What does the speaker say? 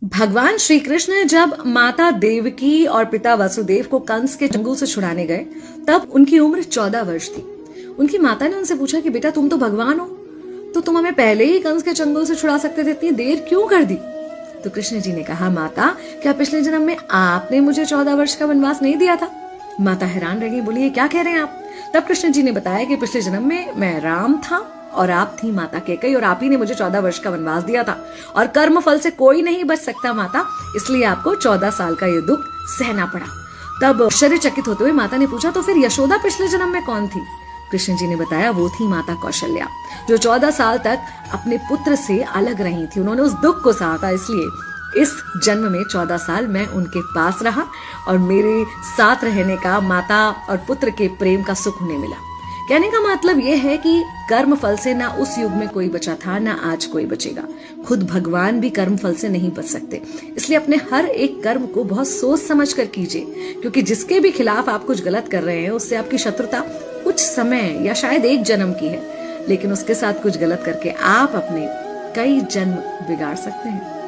भगवान श्री कृष्ण जब माता देवकी और पिता वसुदेव को कंस के चंगुल से छुड़ाने गए तब उनकी उम्र 14 वर्ष थी। उनकी माता ने उनसे पूछा कि बेटा तुम तो भगवान हो, तो तुम हमें पहले ही कंस के चंगुल से छुड़ा सकते थे, इतनी देर क्यों कर दी? तो कृष्ण जी ने कहा, माता क्या पिछले जन्म में आपने मुझे 14 वर्ष का वनवास नहीं दिया था? माता हैरान रह गई, बोली ये क्या कह रहे हैं आप? तब कृष्ण जी ने बताया कि पिछले जन्म में मैं राम था और आप थी माता कैकेयी और आप ही ने मुझे 14 वर्ष का वनवास दिया था और कर्म फल से कोई नहीं बच सकता माता, इसलिए आपको 14 साल का ये दुख सहना पड़ा। तब आश्चर्यचकित होते हुए माता ने पूछा, तो फिर यशोदा पिछले जन्म में कौन थी? कृष्ण जी ने बताया, वो थी माता कौशल्या, जो 14 साल तक अपने पुत्र से अलग रही थी। उन्होंने उस दुख को सहा था, इसलिए इस जन्म में 14 साल मैं उनके पास रहा और मेरे साथ रहने का माता और पुत्र के प्रेम का सुख उन्हें मिला। कहने का मतलब यह है कि कर्म फल से ना उस युग में कोई बचा था, ना आज कोई बचेगा। खुद भगवान भी कर्म फल से नहीं बच सकते, इसलिए अपने हर एक कर्म को बहुत सोच समझ कर कीजिए, क्योंकि जिसके भी खिलाफ आप कुछ गलत कर रहे हैं उससे आपकी शत्रुता कुछ समय या शायद एक जन्म की है, लेकिन उसके साथ कुछ गलत करके आप अपने कई जन्म बिगाड़ सकते हैं।